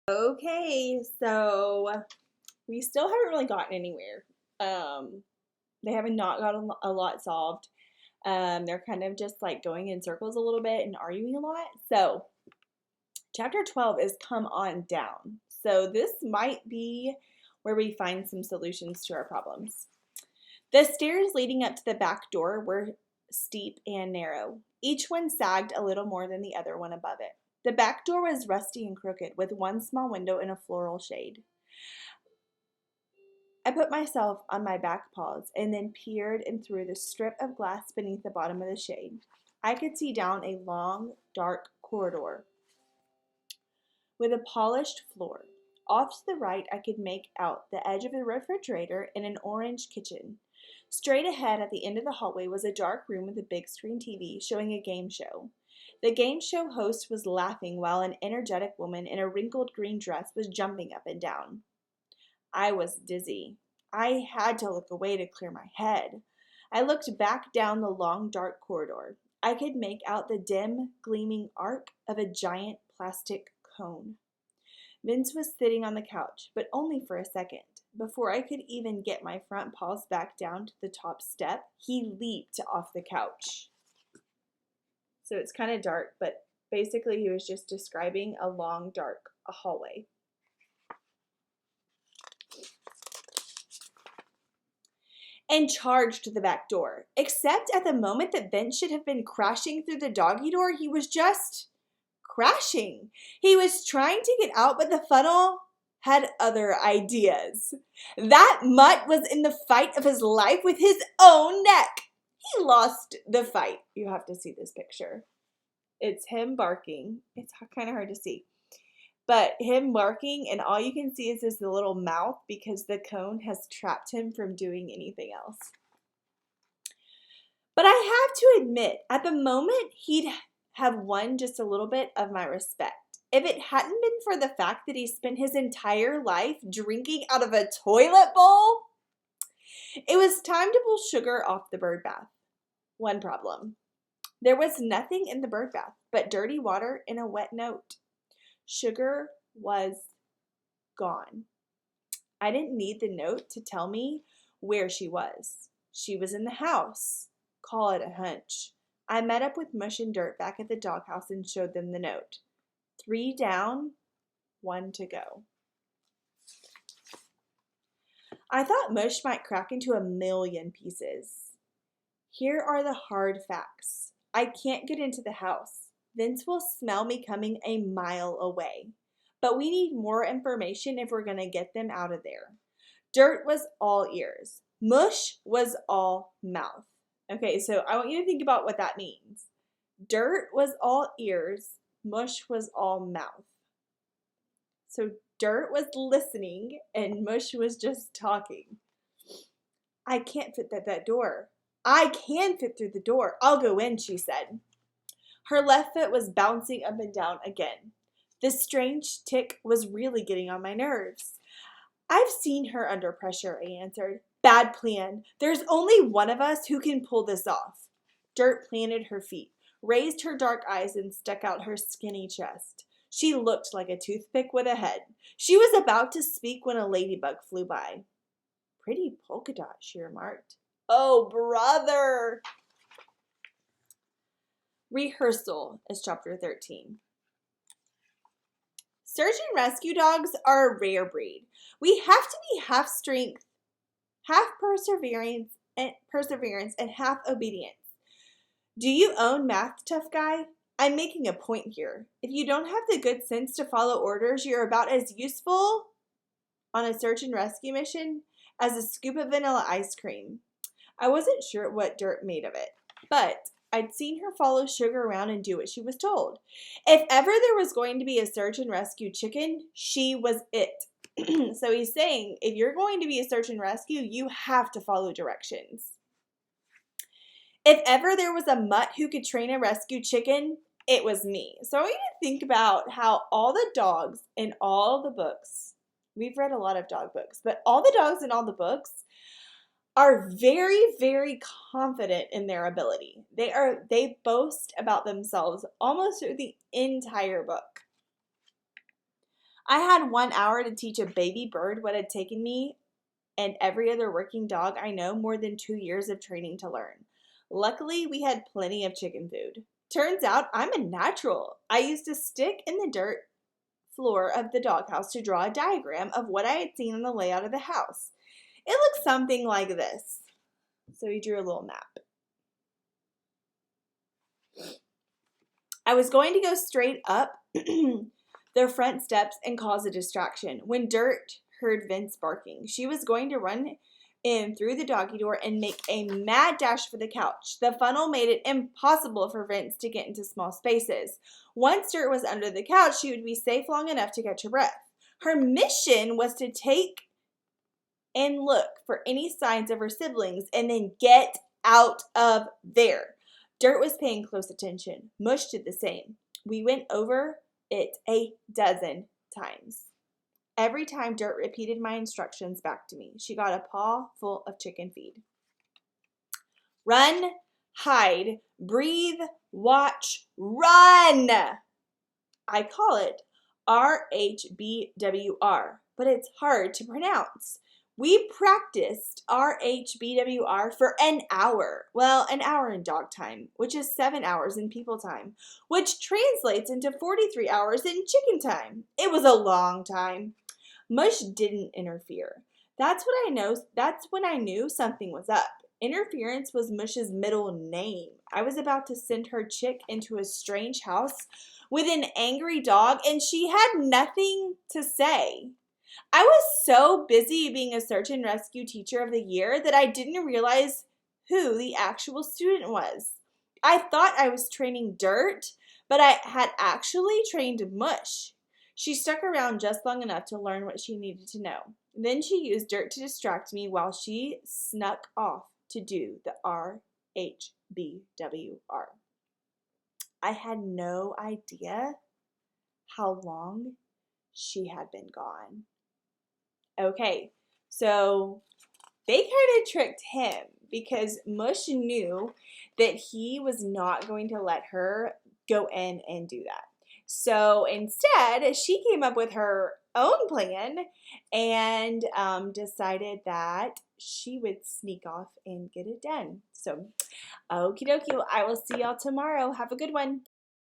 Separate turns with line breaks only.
Okay, so we still haven't really gotten anywhere. They haven't not gotten a lot solved. They're kind of just like going in circles a little bit and arguing a lot. So, chapter 12 is Come On Down. So, this might be where we find some solutions to our problems. The stairs leading up to the back door were steep and narrow. Each one sagged a little more than the other one above it. The back door was rusty and crooked, with one small window in a floral shade. I put myself on my back paws and then peered in through the strip of glass beneath the bottom of the shade. I could see down a long, dark corridor with a polished floor. Off to the right, I could make out the edge of a refrigerator and an orange kitchen. Straight ahead at the end of the hallway was a dark room with a big screen TV showing a game show. The game show host was laughing while an energetic woman in a wrinkled green dress was jumping up and down. I was dizzy. I had to look away to clear my head. I looked back down the long, dark corridor. I could make out the dim, gleaming arc of a giant plastic cone. Vince was sitting on the couch, but only for a second. Before I could even get my front paws back down to the top step, he leaped off the couch. So it's kind of dark, but basically he was just describing a long, dark hallway. And charged to the back door. Except at the moment that Vince should have been crashing through the doggy door, he was just crashing. He was trying to get out, but the funnel had other ideas. That mutt was in the fight of his life with his own neck. He lost the fight. You have to see this picture. It's him barking. It's kind of hard to see. But him barking, and all you can see is his little mouth because the cone has trapped him from doing anything else. But I have to admit, at the moment, he'd have won just a little bit of my respect. If it hadn't been for the fact that he spent his entire life drinking out of a toilet bowl, it was time to pull Sugar off the bird bath. One problem. There was nothing in the bird bath but dirty water and a wet note. Sugar was gone. I didn't need the note to tell me where she was. She was in the house. Call it a hunch. I met up with Mush and Dirt back at the doghouse and showed them the note. 3 down, 1 to go. I thought Mush might crack into a million pieces. Here are the hard facts. I can't get into the house. Vince will smell me coming a mile away. But we need more information if we're going to get them out of there. Dirt was all ears. Mush was all mouth. Okay, so I want you to think about what that means. Dirt was all ears. Mush was all mouth. So Dirt was listening and Mush was just talking. I can't fit that door. I can fit through the door. I'll go in, she said. Her left foot was bouncing up and down again. This strange tick was really getting on my nerves. I've seen her under pressure, I answered. Bad plan. There's only one of us who can pull this off. Dirt planted her feet, raised her dark eyes, and stuck out her skinny chest. She looked like a toothpick with a head. She was about to speak when a ladybug flew by. Pretty polka dot, she remarked. Oh, brother! Rehearsal is chapter 13. Search and rescue dogs are a rare breed. We have to be half strength, half perseverance, and half obedience. Do you own Math, tough guy? I'm making a point here. If you don't have the good sense to follow orders, you're about as useful on a search and rescue mission as a scoop of vanilla ice cream. I wasn't sure what Dirt made of it, but I'd seen her follow Sugar around and do what she was told. If ever there was going to be a search and rescue chicken, she was it. So he's saying, if you're going to be a search and rescue, you have to follow directions. If ever there was a mutt who could train a rescue chicken, it was me. So I want you to think about how all the dogs in all the books, we've read a lot of dog books, but all the dogs in all the books are very, very confident in their ability. They boast about themselves almost through the entire book. I had 1 hour to teach a baby bird what had taken me and every other working dog I know more than 2 years of training to learn. Luckily, we had plenty of chicken food. Turns out I'm a natural. I used a stick in the dirt floor of the doghouse to draw a diagram of what I had seen on the layout of the house. It looked something like this. So he drew a little map. I was going to go straight up their front steps and cause a distraction when Dirt heard Vince barking. She was going to run in through the doggy door and make a mad dash for the couch. The funnel made it impossible for Vince to get into small spaces. Once Dirt was under the couch, she would be safe long enough to catch her breath. Her mission was to take and look for any signs of her siblings and then get out of there. Dirt was paying close attention. Mush did the same. We went over it a dozen times. Every time Dirt repeated my instructions back to me, she got a paw full of chicken feed. Run, hide, breathe, watch, run! I call it RHBWR, but it's hard to pronounce. We practiced RHBWR for an hour. Well, an hour in dog time, which is 7 hours in people time, which translates into 43 hours in chicken time. It was a long time. Mush didn't interfere. That's when I knew something was up. Interference was Mush's middle name. I was about to send her chick into a strange house with an angry dog, and she had nothing to say. I was so busy being a search and rescue teacher of the year that I didn't realize who the actual student was. I thought I was training Dirt, but I had actually trained Mush. She stuck around just long enough to learn what she needed to know. Then she used Dirt to distract me while she snuck off to do the RHBWR. I had no idea how long she had been gone. Okay, so they kind of tricked him because Mush knew that he was not going to let her go in and do that. So instead, she came up with her own plan and decided that she would sneak okie dokie, I will see y'all tomorrow. Have a good one.